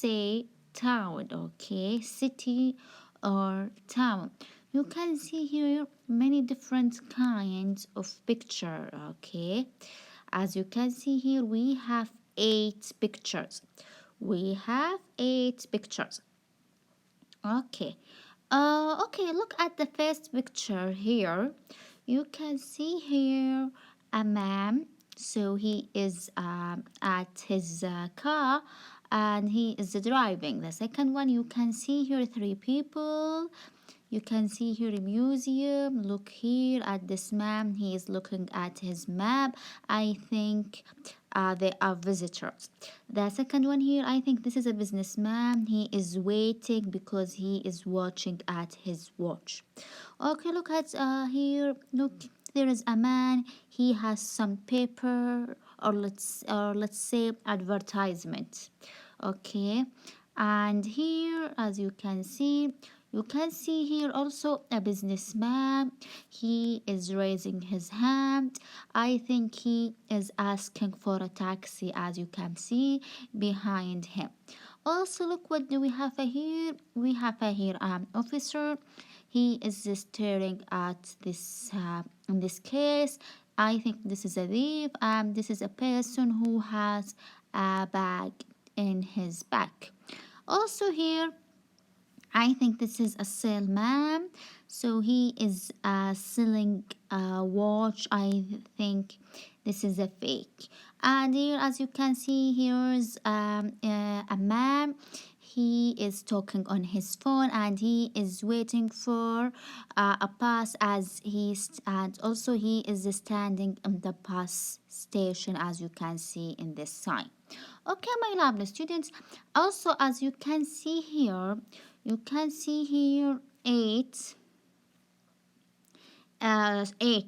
say town, okay, city or town. You can see here many different kinds of picture, okay. As you can see here, we have 8 pictures. We have 8 pictures. Okay. Okay, look at the first picture here. You can see here a man. So he is at his car and he is driving. The second one, you can see here 3 people. You can see here a museum. Look here at this man. He is looking at his map. I think they are visitors. The second one here, I think this is a businessman. He is waiting because he is watching at his watch. Okay, look at here. Look, there is a man. He has some paper, or let's say advertisement. Okay, and here, as you can see, you can see here also a businessman. He is raising his hand. I think he is asking for a taxi, as you can see behind him. Also, look, what do we have here? We have here an officer. He is staring at this. In this case, I think this is a thief. This is a person who has a bag in his back. Also here, I think this is a salesman. So he is selling a watch. I think this is a fake. And here, as you can see, here's a man. He is talking on his phone and he is waiting for a bus and also he is standing in the bus station, as you can see in this sign. Okay, my lovely students. Also, as you can see here, you can see here 8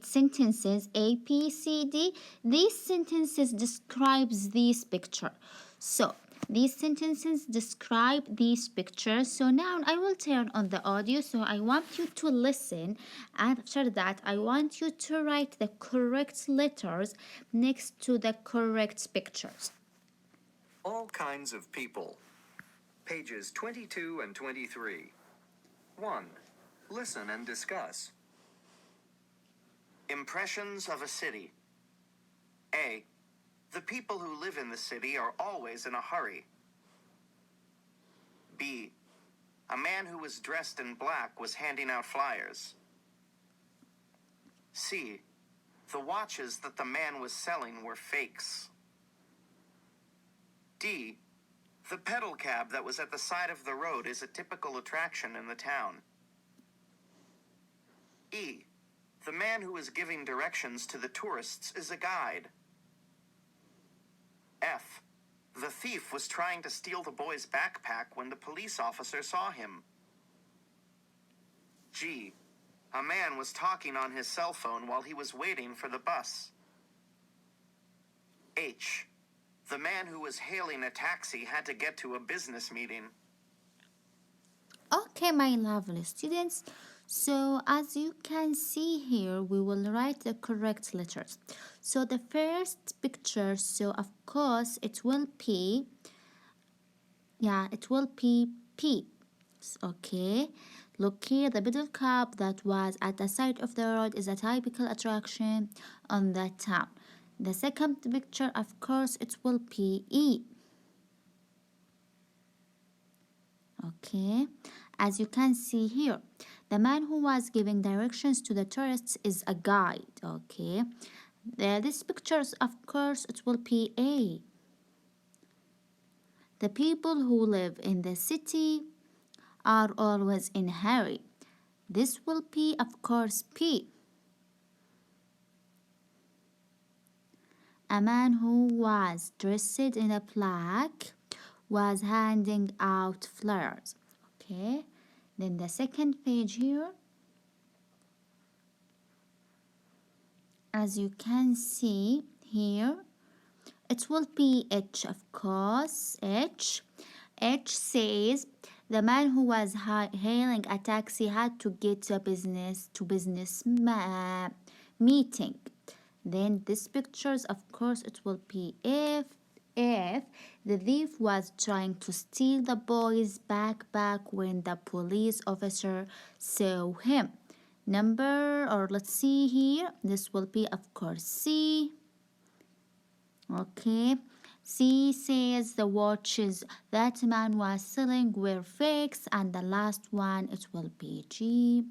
sentences, A, B, C, D. These sentences describes this picture. So these sentences describe these pictures. So now I will turn on the audio. So I want you to listen. After that, I want you to write the correct letters next to the correct pictures. All kinds of people. Pages 22 and 23. 1. Listen and discuss. Impressions of a city. A. The people who live in the city are always in a hurry. B. A man who was dressed in black was handing out flyers. C. The watches that the man was selling were fakes. D. The pedal cab that was at the side of the road is a typical attraction in the town. E. The man who is giving directions to the tourists is a guide. F. The thief was trying to steal the boy's backpack when the police officer saw him. G. A man was talking on his cell phone while he was waiting for the bus. H. The man who was hailing a taxi had to get to a business meeting. Okay, my lovely students. So as you can see here, we will write the correct letters. So the first picture, so of course it will be, P. Okay. Look here, the pedal cab that was at the side of the road is a typical attraction on the town. The second picture, of course, it will be E. Okay, as you can see here, the man who was giving directions to the tourists is a guide. Okay, this pictures, of course, it will be A. The people who live in the city are always in a hurry. This will be, of course, P. A man who was dressed in a black was handing out flyers. Okay, then the second page here, as you can see here, it will be H, of course. H says the man who was hailing a taxi had to get to a business meeting. Then this pictures, of course, it will be F. if the thief was trying to steal the boy's backpack when the police officer saw him. Let's see here. This will be, of course, C. Okay. C says the watches that man was selling were fakes, and the last one, it will be G.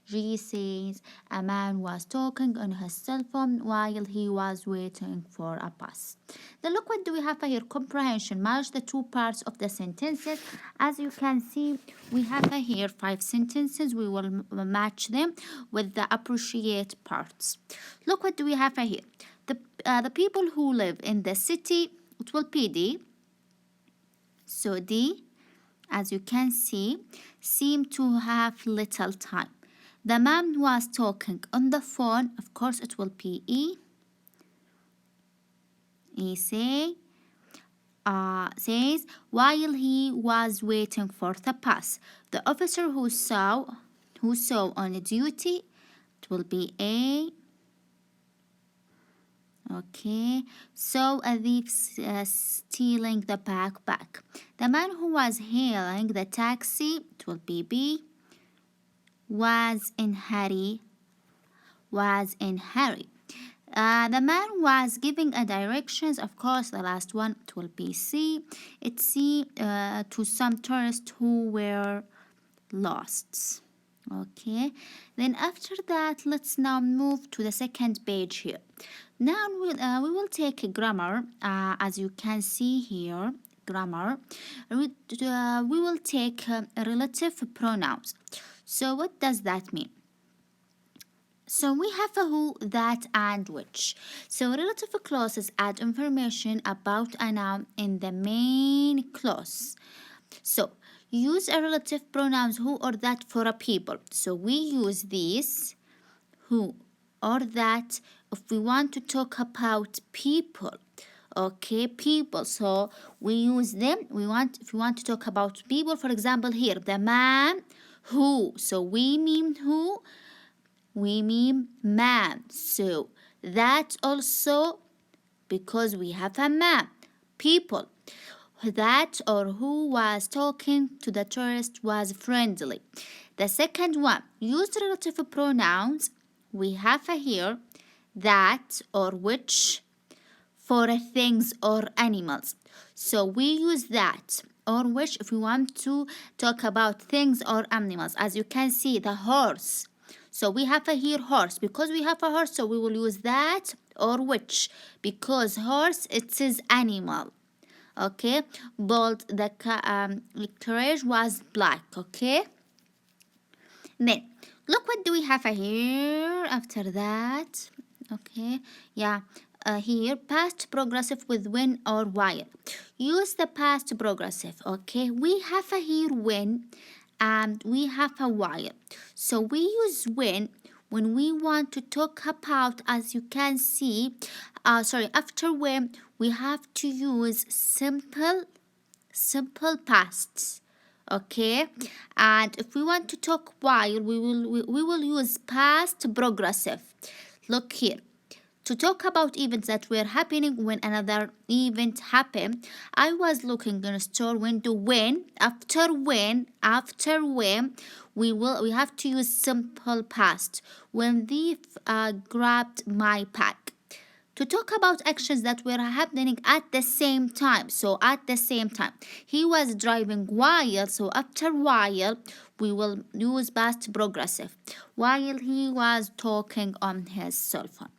G says a man was talking on his cell phone while he was waiting for a bus. Then look what do we have here, comprehension. Match the two parts of the sentences. As you can see, we have here 5 sentences. We will match them with the appropriate parts. Look what do we have here. The people who live in the city, it will be D. So D, as you can see, seem to have little time. The man was talking on the phone, of course it will be E. E says while he was waiting for the bus. The officer who saw on duty, it will be A. Okay, so a thief stealing the backpack. The man who was hailing the taxi, it will be B, was in hurry. The man was giving a directions, of course, the last one, it will be C. It's C to some tourists who were lost. Okay, then after that, let's now move to the second page here. Now we will take a grammar, as you can see here, grammar. We will take relative pronouns. So what does that mean? So we have a who, that, and which. So relative clauses add information about a noun in the main clause. So use a relative pronouns who or that for a people. So we use these, who or that, if we want to talk about people. Okay, people. So we use them. If we want to talk about people, for example, here, the man who. So we mean who, we mean man. So that also, because we have a man. People. That or who was talking to the tourist was friendly. The second one, use relative pronouns. We have here that or which for things or animals. So we use that or which if we want to talk about things or animals. As you can see, the horse. So we have here horse. Because we have a horse, so we will use that or which. Because horse, it is animal. Okay, bold, the carriage was black. Okay, then look what do we have here after that. Okay, yeah, here past progressive with when or while. Use the past progressive. Okay, we have here when and we have a while. So we use when we want to talk about, as you can see, after when we have to use simple pasts. Okay, and if we want to talk while, we will use past progressive. Look here. To talk about events that were happening when another event happened, I was looking in a store window when, after when, we have to use simple past. When they grabbed my pack. To talk about actions that were happening at the same time. So at the same time, he was driving while, so after while, we will use past progressive. While he was talking on his cell phone.